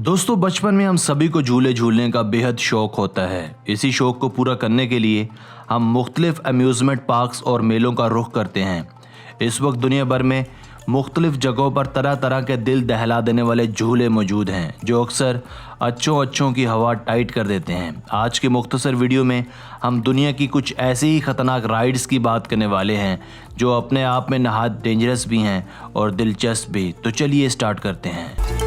दोस्तों बचपन में हम सभी को झूले झूलने का बेहद शौक होता है। इसी शौक को पूरा करने के लिए हम मुख्तलिफ अम्यूज़मेंट पार्क्स और मेलों का रुख करते हैं। इस वक्त दुनिया भर में मुख्तलिफ जगहों पर तरह तरह के दिल दहला देने वाले झूले मौजूद हैं जो अक्सर अच्छों की हवा टाइट कर देते हैं। आज के मुख्तसर वीडियो में हम दुनिया की कुछ ऐसी ही ख़तरनाक राइड्स की बात करने वाले हैं जो अपने आप में नहायत डेंजरस भी हैं और दिलचस्प भी। तो चलिए स्टार्ट करते हैं।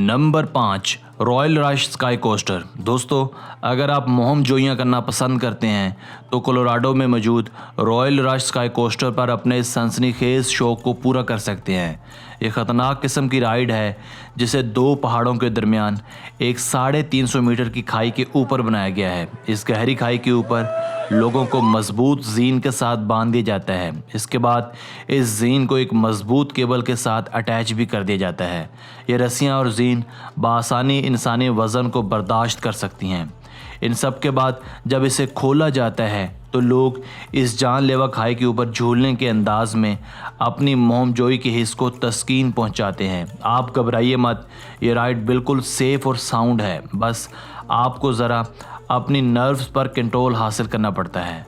Number 5, royal rush sky coaster. दोस्तों अगर आप मोहम जोइयाँ करना पसंद करते हैं तो कोलोराडो में मौजूद रॉयल रश स्काई कोस्टर पर अपने सनसनीखेज शौक को पूरा कर सकते हैं। ये ख़तरनाक किस्म की राइड है जिसे दो पहाड़ों के दरमियान एक 350 मीटर की खाई के ऊपर बनाया गया है। इस गहरी खाई के ऊपर लोगों को मजबूत जीन के साथ बांध दिया जाता है। इसके बाद इस जीन को एक मजबूत केबल के साथ अटैच भी कर दिया जाता है। ये रस्सियाँ और जीन बआसानी इंसानी वज़न को बर्दाश्त कर सकती हैं। इन सब के बाद जब इसे खोला जाता है तो लोग इस जानलेवा खाई के ऊपर झूलने के अंदाज में अपनी मोहमजोई के हिस्स को तस्कीन पहुंचाते हैं। आप घबराइए मत, ये राइड बिल्कुल सेफ और साउंड है। बस आपको ज़रा अपनी नर्व्स पर कंट्रोल हासिल करना पड़ता है।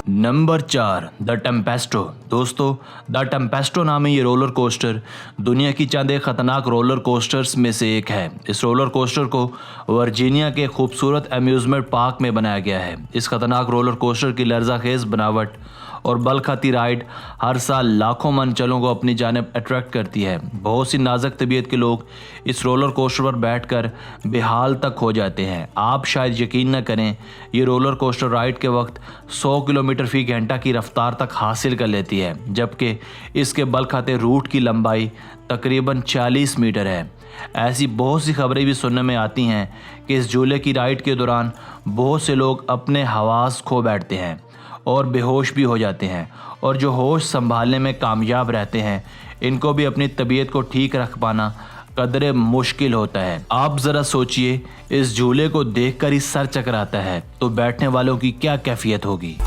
Number 4, the Tempestro. दोस्तों द टेम्पेस्ट्रो नामी ये रोलर कोस्टर दुनिया की चंद एक ख़तरनाक रोलर कोस्टर्स में से एक है। इस रोलर कोस्टर को वर्जीनिया के खूबसूरत अम्यूज़मेंट पार्क में बनाया गया है। इस ख़तरनाक रोलर कोस्टर की लर्ज़ाखेज़ बनावट और बल खाती राइड हर साल लाखों मनचलों को अपनी जानिब अट्रैक्ट करती है। बहुत सी नाजुक तबीयत के लोग इस रोलर कोस्टर पर बैठकर बेहाल तक हो जाते हैं। आप शायद यकीन न करें, ये रोलर कोस्टर राइड के वक्त 100 किलोमीटर फी घंटा की रफ्तार तक हासिल कर लेती है, जबकि इसके बल खाते रूट की लंबाई तकरीबन 40 मीटर है। ऐसी बहुत सी खबरें भी सुनने में आती हैं कि इस झूले की राइड के दौरान बहुत से लोग अपने हवास खो बैठते हैं और बेहोश भी हो जाते हैं, और जो होश संभालने में कामयाब रहते हैं इनको भी अपनी तबीयत को ठीक रख पाना कदरे मुश्किल होता है। आप ज़रा सोचिए, इस झूले को देखकर ही सर चकराता है तो बैठने वालों की क्या कैफियत होगी।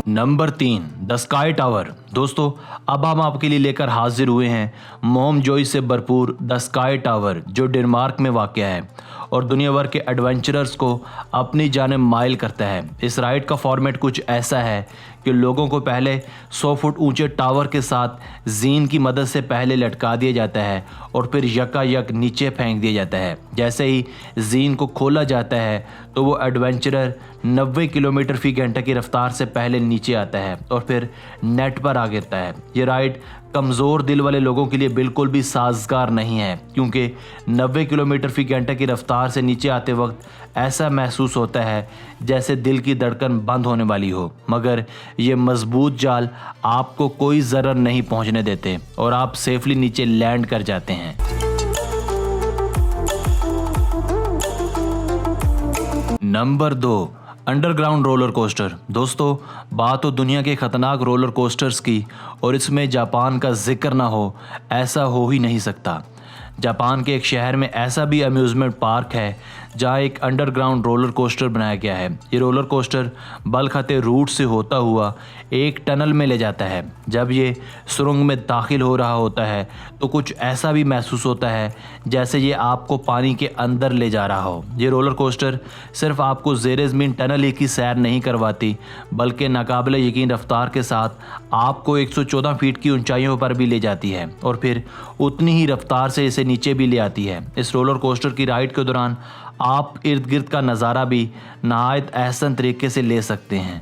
Number 3, the sky tower. दोस्तों अब हम आपके लिए लेकर हाजिर हुए हैं मोहमजोई से भरपूर द स्काई टावर जो डेनमार्क में वाक़ है और दुनिया भर के एडवेंचरर्स को अपनी जानिब माइल करता है। इस राइड का फॉर्मेट कुछ ऐसा है कि लोगों को पहले 100 फुट ऊंचे टावर के साथ जीन की मदद से पहले लटका दिया जाता है और फिर यकायक नीचे फेंक दिया जाता है। जैसे ही जीन को खोला जाता है तो वो एडवेंचरर 90 किलोमीटर फी घंटा की रफ्तार से पहले नीचे आता है और फिर नेट पर आ गिरता है। ये राइड कमज़ोर दिल वाले लोगों के लिए बिल्कुल भी साजगार नहीं है, क्योंकि 90 किलोमीटर फी घंटा की रफ्तार से नीचे आते वक्त ऐसा महसूस होता है जैसे दिल की धड़कन बंद होने वाली हो, मगर ये मजबूत जाल आपको कोई ज़रर नहीं पहुंचने देते और आप सेफली नीचे लैंड कर जाते हैं। Number 2, underground roller coaster. दोस्तों बात हो दुनिया के ख़तरनाक रोलर कोस्टर्स की और इसमें जापान का जिक्र ना हो ऐसा हो ही नहीं सकता। जापान के एक शहर में ऐसा भी अम्यूज़मेंट पार्क है जहां एक अंडरग्राउंड रोलर कोस्टर बनाया गया है। ये रोलर कोस्टर बल खाते रूट से होता हुआ एक टनल में ले जाता है। जब ये सुरंग में दाखिल हो रहा होता है तो कुछ ऐसा भी महसूस होता है जैसे ये आपको पानी के अंदर ले जा रहा हो। ये रोलर कोस्टर सिर्फ आपको ज़ेरे ज़मीन टनल ही की सैर नहीं करवाती, बल्कि नाकाबिले यकीन रफ्तार के साथ आपको 114 फीट की ऊंचाइयों पर भी ले जाती है और फिर उतनी ही रफ्तार से इसे नीचे भी ले आती है। इस रोलर कोस्टर की राइड के दौरान आप इर्द गिर्द का नज़ारा भी नहायत अहसन तरीके से ले सकते हैं।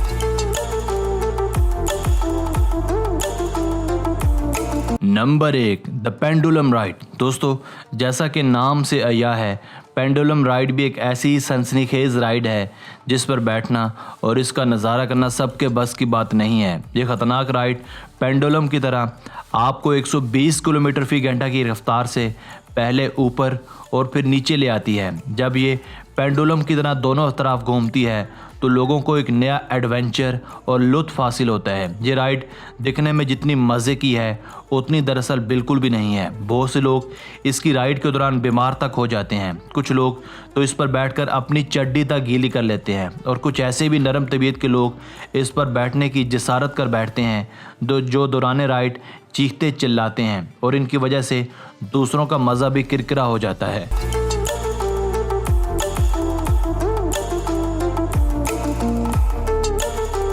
Number 1, the pendulum ride. दोस्तों जैसा कि नाम से आया है, पेंडुलम राइड भी एक ऐसी सनसनीखेज राइड है जिस पर बैठना और इसका नज़ारा करना सबके बस की बात नहीं है। ये ख़तरनाक राइड पेंडुलम की तरह आपको 120 किलोमीटर फी घंटा की रफ्तार से पहले ऊपर और फिर नीचे ले आती है। जब ये पेंडुलम की तरह दोनों तरफ घूमती है तो लोगों को एक नया एडवेंचर और लुत्फ़ हासिल होता है। ये राइड दिखने में जितनी मज़े की है उतनी दरअसल बिल्कुल भी नहीं है। बहुत से लोग इसकी राइड के दौरान बीमार तक हो जाते हैं। कुछ लोग तो इस पर बैठकर अपनी चड्डी तक गीली कर लेते हैं और कुछ ऐसे भी नरम तबीयत के लोग इस पर बैठने की जसारत कर बैठते हैं जो दौरान राइड चीखते चिल्लाते हैं और इनकी वजह से दूसरों का मज़ा भी किरकिरा हो जाता है।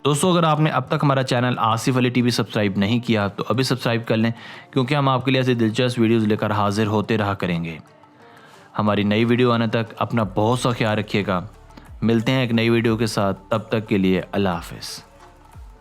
दोस्तों, अगर आपने अब तक हमारा channel Asif Ali TV subscribe नहीं किया तो अभी सब्सक्राइब कर लें, क्योंकि हम आपके लिए ऐसे दिलचस्प वीडियोस लेकर हाजिर होते रहा करेंगे। हमारी नई वीडियो आने तक अपना बहुत सा ख्याल रखिएगा। मिलते हैं एक नई वीडियो के साथ, तब तक के लिए अल्लाह हाफिज़।